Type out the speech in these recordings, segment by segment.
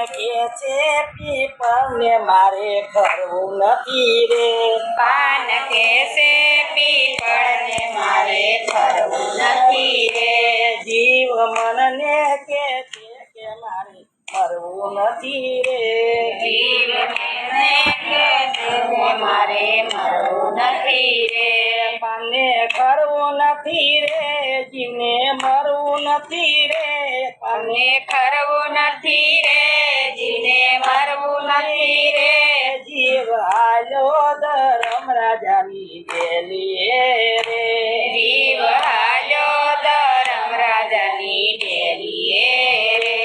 કે છે પીપળને મારે કરવું નથી રે, પાન કેસે પીપળને મારે કરવું નથી રે, જીવ મનને કે છે કે મારે મરવું નથી રે, જીવ મને કહેશે કે મારે મરવું નથી રે, પાને કરવું નથી રે, જીવને મરવું નથી રે, મને ખરવું નથી રે, જીને મરવું નથી રે, જીવ આલો ધરમ રાજાની ડેલીએ રે, જીવ હાલ્યો ધરમ રાજાની ડેલીએ રે,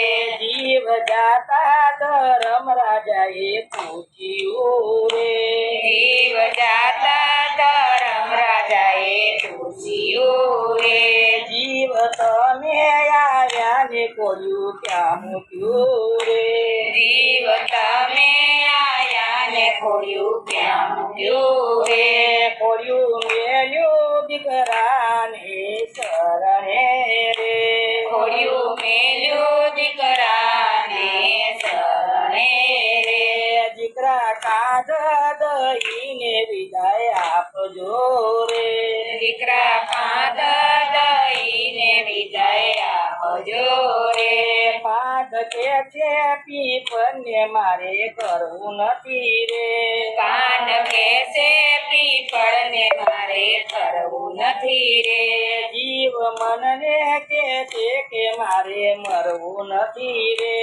જીવ જાતા ધરમ રાજાએ પૂછ્યું રે, જીવ જાતા ધરમ રાજાએ પૂછ્યું રે, જીવ તમે આવ્યા ને કોયું ક્યાં મૂક્યું રે, જીવ તમે આયા ને ખોડ્યું ક્યાં મૂક્યું રે, કોયું મેલ્યું દીકરાને શરણે રે, ખોડ્યું મેલ્યું દીકરાને શરણે રે, દીકરા કાંધ દઈને વિદાય આપજો રે, દીકરા કાંધ દઈને વિદાય આપજો રે, પાદ કે છે પીપળને મારે કરવું નથી રે, પાન કેસે પીપળને મારે કરવું નથી રે, જીવ મનને કે છે કે મારે મરવું નથી રે,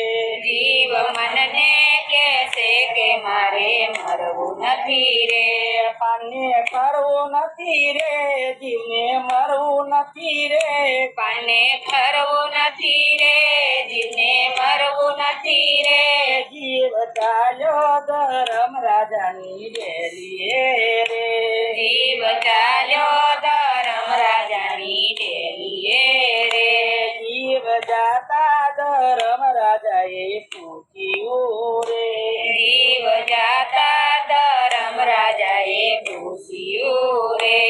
જીવ મનને કહેશે કે મારે મરવું નથી રે, પાને કરવું નથી રે, જીવને મરવું નથી રે, પાને ખરવું નથી રે, જીવને મરવું નથી રે, જીવ ચાલ્યો ધરમ રાજાની ડેલીએ રે, જીવ ચાલ્યો ધરમ રાજાની ડેલીએ રે, જીવ જાતા ધરમ રાજાએ પૂછ્યું રે, જીવ જાતા ધરમ રાજાએ પૂછ્યું રે,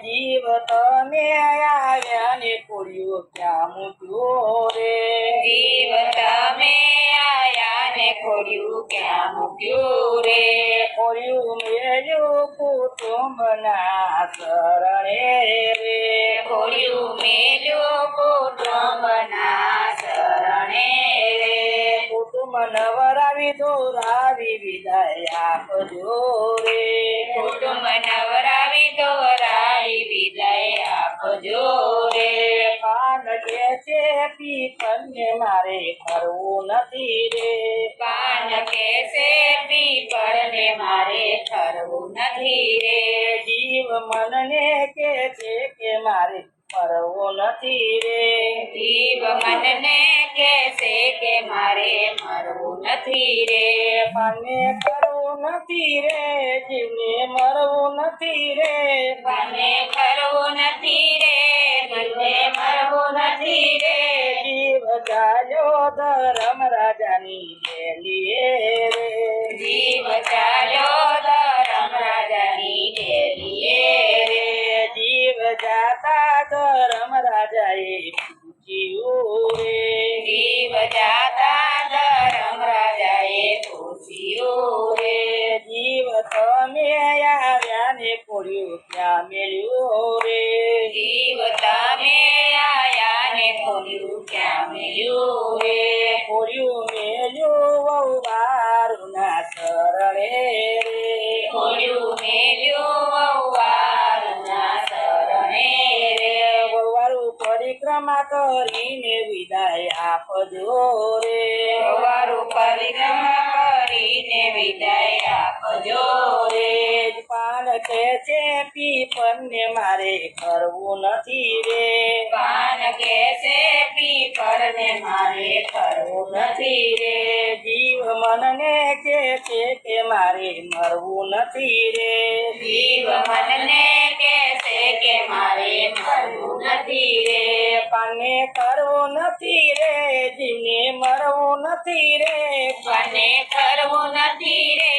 જીવ તમે આવ્યા ને કોળિયું ક્યાં મૂક્યું રે, જીવ તમે આયા ને ખોડ્યું ક્યાં મૂક્યું રે, કોળિયું મેલ્યું કુટુંબના શરણે રે, ખોડ્યું મેલ્યું કુટુંબના શરણે રે, કુટુંબ નવરાવી દોરાવી વિદાય આપજો રે, કુટુંબ નવરાવી દોરાવી વિદાય આપજો રે, પાન કે છે પીપળને મારે કરવું નથી રે, પાન કેસે પીપળને મારે ખરવું નથી રે, જીવ મનને કે છે કે મારે મરવું નથી રે, જીવ મનને કહેશે કે મારે મરવું નથી રે, પાને કરવું નથી રે, જીવને મરવું નથી રે, મને ખરવું નથી રે, મને મરવું નથી રે, જીવ ચાલ્યો ધરમ રાજાની ડેલીએ રે, જીવ ચાલ્યો ધરમ રાજાની ડેલીએ રે, જીવ જાતા ધરમ રાજાએ પૂછ્યું રે, જીવ જાતા ધરમ રાજાએ પૂછ્યું રે, જીવ તમે આવ્યા ને કોળિયું ક્યાં મેલ્યું રે, જીવ તમે આયા ને ખોડ્યું ક્યાં મેલ્યું રે, કોળિયું મેલ્યું વહુ બારુના શરણે રે, ખોડ્યું મેલ્યું વહુવારના શરણે રે, વહુવારું પરિક્રમા કરીને વિદાય આપજો રે, વહુવારું પરિક્રમા કરીને વિદાય આપજો રે, પાન કે છે પીપળને મારે કરવું નથી રે, પાન કેસે પીપળને મારે કરવું નથી રે, જીવ મનને કે છે કે મારે મરવું નથી રે, જીવ મનને કહેશે કે મારે મરવું નથી રે, પાને કરવું નથી રે, જીવને મરવું નથી રે, મને કરવું નથી રે,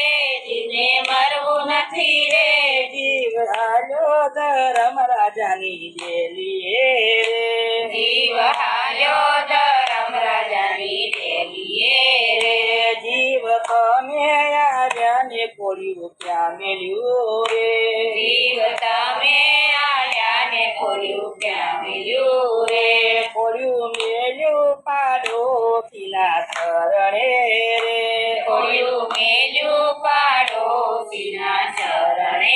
જીવને મરવું નથી રે, જીવ હાલ્યો ધરમ રાજાની ડેલીએ રે, જીવ હાલ્યો ધરમ રાજાની ડેલીએ રે, ખોલ્યું ક્યાં મેલ્યું રે જીવ તમે આલ્યા ને ખોલ્યું ક્યાં મિલ્યું રે ખોલ્યું મેલ્યું પાડોશીના શરણે રે ખોલ્યું મેલ્યું પાડોશીના ચરણે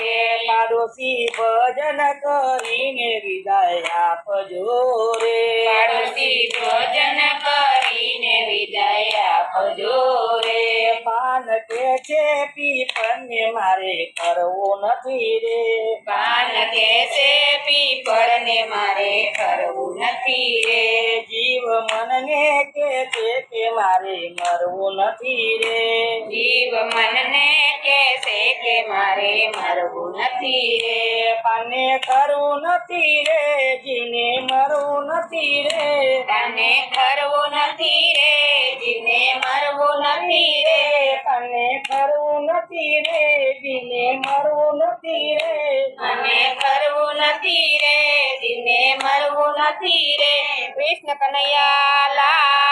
રે પાડોશી ભજન કરીને વિદાય આપજો રે પાડોશી ભોજન કરીને વિદાય આપજો રે પાન કે છે પીપળને મારે કરવું નથી રે પાન કે છે પીપળને મારે કરવું નથી રે જીવ મનને કે છે કે મારે મરવું નથી રે જીવ મનને કહેશે કે મારે મરવું નથી રે પાને કરવું નથી રે જીવને મરવું નથી રે તને કરવું નથી રે જીવને મરવું નથી રે પાને કરવું નથી રે જીવને મરવું નથી રે મને કરવું નથી રે જીવને મરવું નથી રે કૃષ્ણ કનૈયા લાલ